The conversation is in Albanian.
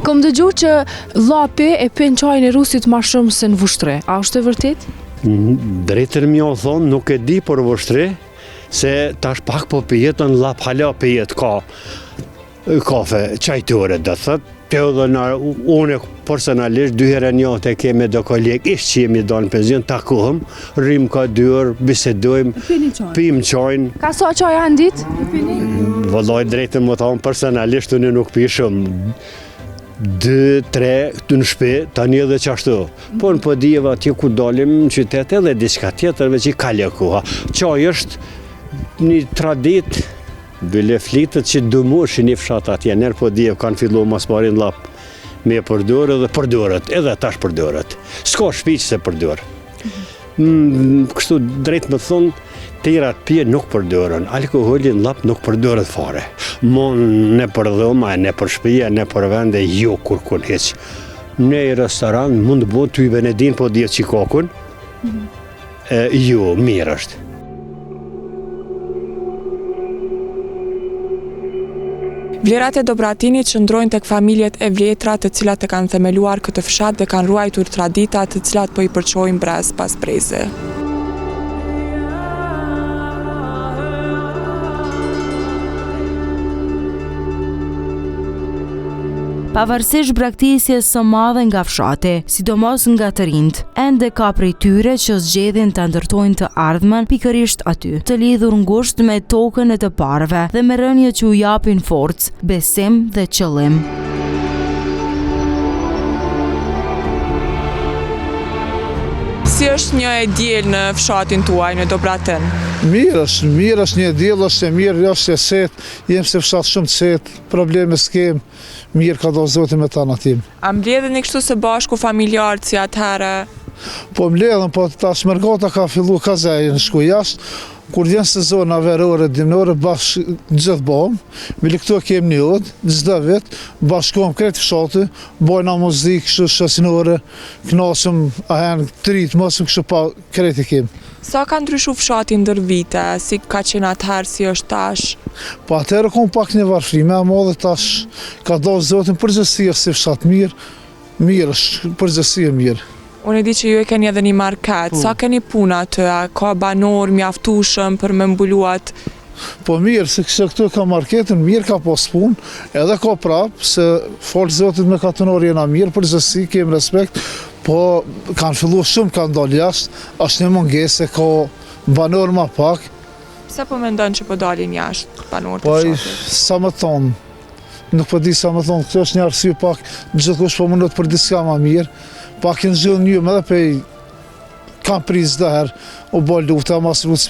Kom dëgju që llapi e pin çajin e rusit ma shumë se në Vushtre. A është e vërtet? Drejtën mjë o thonë, nuk e di për Vushtre, se tash pak po pijetën llap hala pijet ka kafe, qajtore dhe thët. Unë personalisht 2 herë në javë kemi do kolegë, ishtë që jemi do në penzion, takohem, rrim ka 2 orë, bisedojmë, pim qajnë. Ka sa qaj anë ditë? Vëllaj drejtën më thonë, personalisht unë nuk pi shumë. 2-3 të në shpe, tani edhe qashtu. Po në podijeva atje ku dalim në qytet edhe diçka tjetër, veç i kalja koha. Qaj është një tradit, bile flitët që dëmosh një fshat atje, nërë podijev kanë fillu mas parin lap me përdorë dhe përdorët, edhe tash përdorët. S'ka shpiq se përdorë. Kështu drejt më thonë, tërat pje nuk përdorën, alkoholin lap nuk përdorët fare. Mon ne për dhoma, ne për shpija, ne për vende, jo kur kun heq. Ne i restoran mund të bëtë të i Benedin po djetë që kokun, jo, mirë është. Vlerat e Dobratinit qëndrojnë tek familjet e vletra të cilat e kanë themeluar këtë fshat dhe kanë ruajtur tradita të cilat po i përçojnë brez pas breze. Pavarësisht braktisjes së madhe nga fshati, sidomos nga të rinjt, ende ka prej tyre që zgjedhin të ndërtojnë të ardhmen pikërisht aty, të lidhur ngushtë me tokën e të parëve dhe me rënje që u japin forcë, besim dhe qëllim. Si është një e diell në fshatin tuaj, në Dobratin? Mirë është një diell, është e mirë, është e set, jem se fshat shumë të set, probleme s'kem, mirë ka do Zotin me ta në tim. A mbledheni kështu së bashku familjarë si atëherë? Po mbledhen, po ta shmergata ka fillu kazej në shku jashtë, kur vjen sezona verore, dimnore, bashkë gjithë bom, bile këtu kem një odë, gjithë vit, bashkohem kretë fshati, bojna muzikë, kështu shasinore, knasëm, ahen, të rritë, mësëm kështu pa kretë kem. Sa ka ndryshu fshati ndër vite, si ka qenë atëherë, si është tash? Po atëherë kom pak një varfrime, a modhe tash ka do Zotin përgjësia si fshat mirë, mirë është, përgjësia mirë. Unë e di që ju e keni edhe një market, sa keni puna të, ka banor mjaftueshëm për me mbuluat? Po mirë, se këtu ka marketin, mirë ka pos punë, edhe ka prapë, se folë Zotit me katonor jena mirë, përgjësi, kem respekt, po kanë fillu shumë, kanë dalë jashtë, është një mungese, ka banor ma pak. Pse po mendon që po dalin jashtë banor të Po fshatit? sa më thonë, nuk po di sa më thonë, këtë është një arsye pak, gjithkush po mundot për diska ma mirë, pak në zhjën një, edhe pej kam prizë dhe herë, u bo luta, mas lutë,